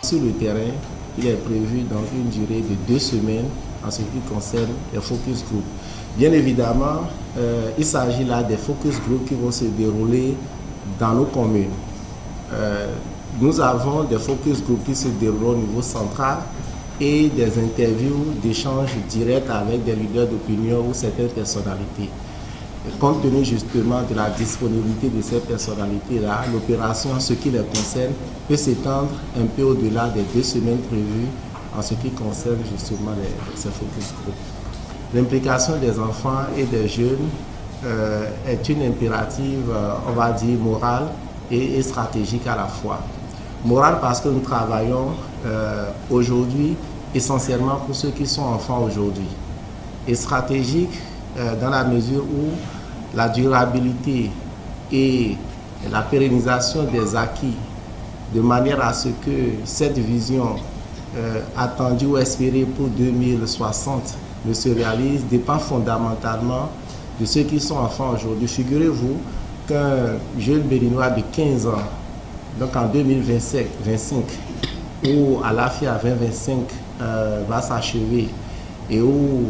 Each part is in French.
sur le terrain, il est prévu donc une durée de 2 semaines en ce qui concerne les focus group. Bien évidemment, il s'agit là des focus group qui vont se dérouler dans nos communes. Nous avons des focus group qui se déroulent au niveau central et des interviews d'échanges directs avec des leaders d'opinion ou certaines personnalités. Compte tenu justement de la disponibilité de ces personnalités-là, l'opération, ce qui les concerne, peut s'étendre un peu au-delà des 2 semaines prévues en ce qui concerne justement ces focus group. L'implication des enfants et des jeunes est une impérative, on va dire, morale et stratégique à la fois. Morale parce que nous travaillons aujourd'hui essentiellement pour ceux qui sont enfants aujourd'hui. Et stratégique dans la mesure où la durabilité et la pérennisation des acquis de manière à ce que cette vision attendue ou espérée pour 2060 ne se réalise dépend fondamentalement de ceux qui sont enfants aujourd'hui. Figurez-vous qu'un jeune béninois de 15 ans, donc en 2025, où à l'AFIA 2025 va s'achever et où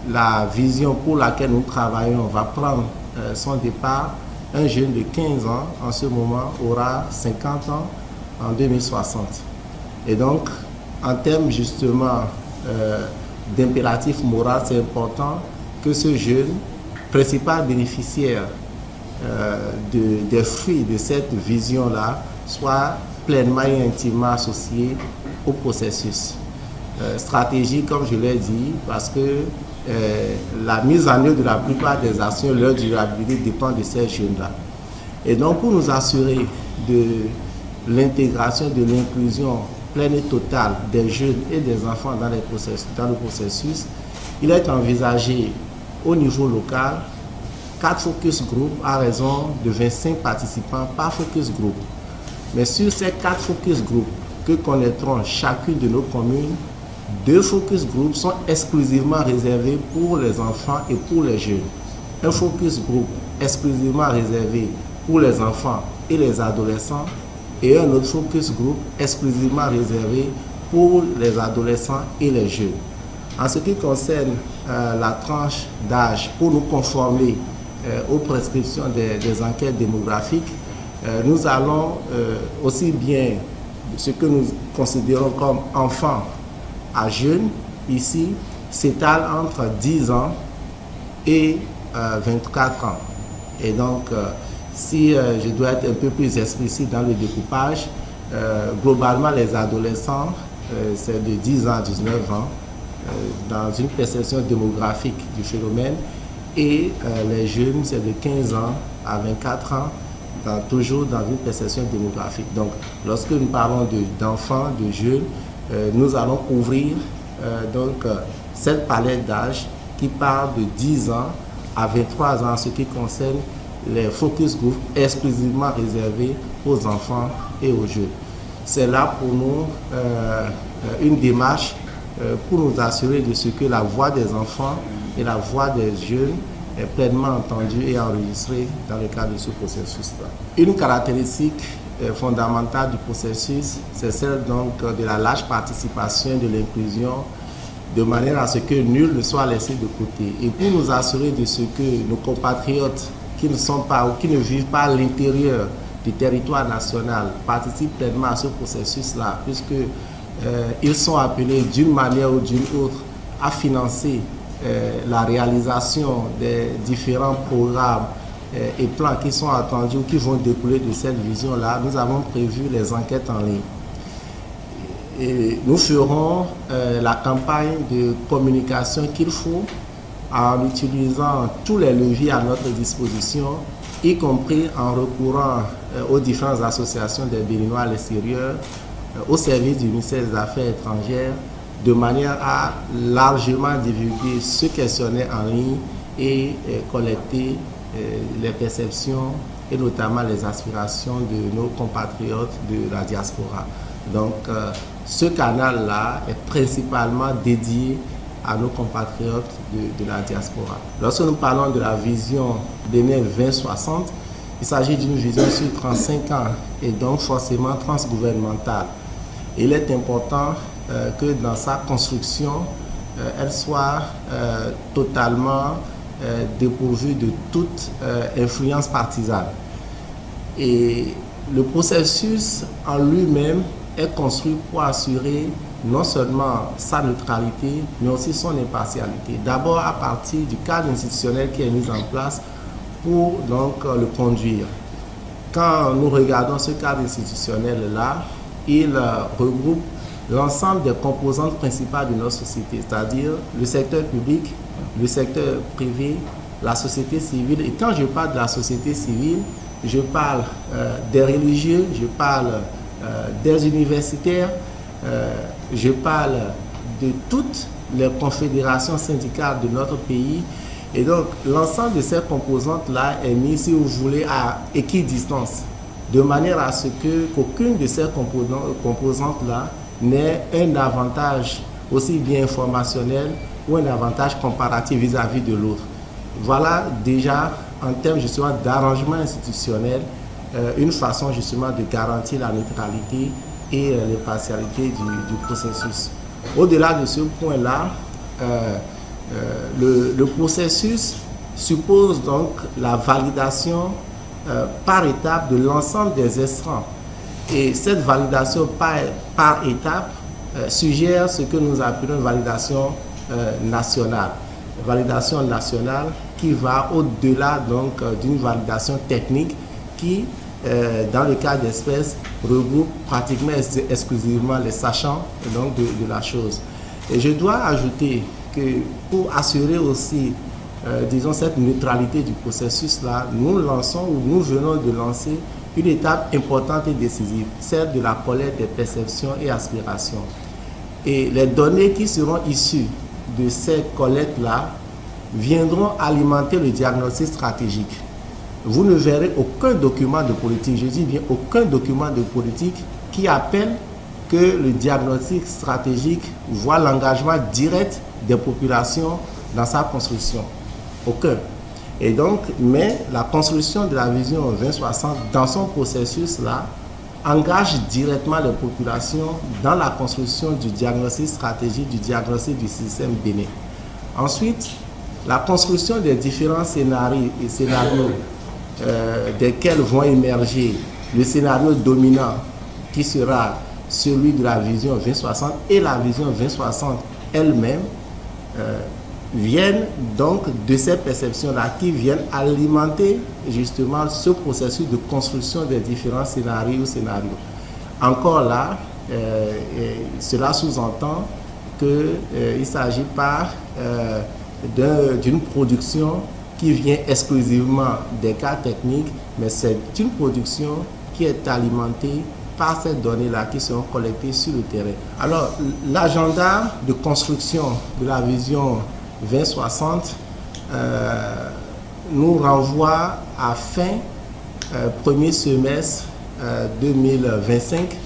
la vision pour laquelle nous travaillons va prendre son départ, un jeune de 15 ans en ce moment aura 50 ans en 2060. Et donc, en termes justement d'impératif moral, c'est important que ce jeune, principal bénéficiaire des fruits de cette vision-là, soit pleinement et intimement associé au processus. Stratégie, comme je l'ai dit, parce que la mise en œuvre de la plupart des actions, leur durabilité dépend de ces jeunes-là. Et donc, pour nous assurer de l'intégration, de l'inclusion pleine et totale des jeunes et des enfants dans le processus, il est envisagé au niveau local 4 focus group à raison de 25 participants par focus group. Mais sur ces 4 focus group que connaîtront chacune de nos communes, 2 focus group sont exclusivement réservés pour les enfants et pour les jeunes. Un focus group exclusivement réservé pour les enfants et les adolescents et un autre focus group exclusivement réservé pour les adolescents et les jeunes. En ce qui concerne la tranche d'âge, pour nous conformer aux prescriptions des enquêtes démographiques, nous allons aussi bien ce que nous considérons comme enfants à jeunes, ici, s'étale entre 10 ans et 24 ans. Et donc, si je dois être un peu plus explicite dans le découpage, globalement, les adolescents, c'est de 10 ans à 19 ans, dans une perception démographique du phénomène, et les jeunes, c'est de 15 ans à 24 ans, toujours dans une perception démographique. Donc, lorsque nous parlons d'enfants, de jeunes, nous allons couvrir cette palette d'âge qui part de 10 ans à 23 ans, ce qui concerne les focus group exclusivement réservés aux enfants et aux jeunes. C'est là pour nous une démarche pour nous assurer de ce que la voix des enfants et la voix des jeunes est pleinement entendue et enregistrée dans le cadre de ce processus-là. Une caractéristique fondamentale du processus, c'est celle donc de la large participation de l'inclusion, de manière à ce que nul ne soit laissé de côté. Et pour nous assurer de ce que nos compatriotes qui ne sont pas ou qui ne vivent pas à l'intérieur du territoire national participent pleinement à ce processus-là, puisqu'ils sont appelés d'une manière ou d'une autre à financer la réalisation des différents programmes et plans qui sont attendus ou qui vont découler de cette vision-là. Nous avons prévu les enquêtes en ligne. Et nous ferons la campagne de communication qu'il faut en utilisant tous les leviers à notre disposition, y compris en recourant aux différentes associations des Béninois à l'extérieur, au service du ministère des Affaires étrangères, de manière à largement divulguer ce questionnaire en ligne et collecter les perceptions et notamment les aspirations de nos compatriotes de la diaspora. Donc, ce canal-là est principalement dédié à nos compatriotes de la diaspora. Lorsque nous parlons de la vision Bénin 2060, il s'agit d'une vision sur 35 ans et donc forcément transgouvernementale. Il est important que dans sa construction, elle soit totalement dépourvue de toute influence partisane. Et le processus en lui-même est construit pour assurer non seulement sa neutralité, mais aussi son impartialité. D'abord à partir du cadre institutionnel qui est mis en place pour donc le conduire. Quand nous regardons ce cadre institutionnel-là, il regroupe l'ensemble des composantes principales de notre société, c'est-à-dire le secteur public, le secteur privé, la société civile. Et quand je parle de la société civile, je parle des religieux, je parle des universitaires, je parle de toutes les confédérations syndicales de notre pays. Et donc, l'ensemble de ces composantes-là est mis, si vous voulez, à équidistance, de manière à ce qu'aucune de ces composantes-là n'ait un avantage aussi bien informationnel ou un avantage comparatif vis-à-vis de l'autre. Voilà déjà, en termes justement d'arrangement institutionnel, une façon justement de garantir la neutralité et l'impartialité du processus. Au-delà de ce point-là, le processus suppose donc la validation par étape de l'ensemble des instants. Et cette validation par étape suggère ce que nous appelons une validation nationale. Validation nationale qui va au-delà donc d'une validation technique qui, dans le cas d'espèce, regroupe pratiquement exclusivement les sachants donc de la chose. Et je dois ajouter que pour assurer aussi, disons, cette neutralité du processus-là, nous lançons ou nous venons de lancer une étape importante et décisive, celle de la collecte des perceptions et aspirations. Et les données qui seront issues de ces collectes-là viendront alimenter le diagnostic stratégique. Vous ne verrez aucun document de politique, je dis bien aucun document de politique qui appelle que le diagnostic stratégique voit l'engagement direct des populations dans sa construction. Aucun. Et donc, mais la construction de la vision 2060 dans son processus-là engage directement les populations dans la construction du diagnostic stratégique, du diagnostic du système donné. Ensuite, la construction des différents scénarios desquels vont émerger le scénario dominant qui sera celui de la vision 2060 et la vision 2060 elle-même viennent donc de ces perceptions-là qui viennent alimenter justement ce processus de construction des différents scénarios. Encore là, cela sous-entend qu'il ne s'agit pas d'une production qui vient exclusivement des cas techniques, mais c'est une production qui est alimentée par ces données-là qui seront collectées sur le terrain. Alors, l'agenda de construction de la vision 2060 nous renvoie à fin premier semestre 2025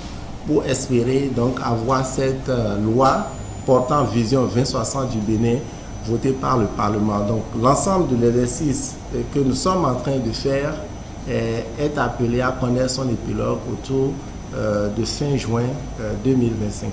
pour espérer donc avoir cette loi portant vision 2060 du Bénin votée par le Parlement. Donc l'ensemble de l'exercice que nous sommes en train de faire est appelé à connaître son épilogue autour de fin juin 2025.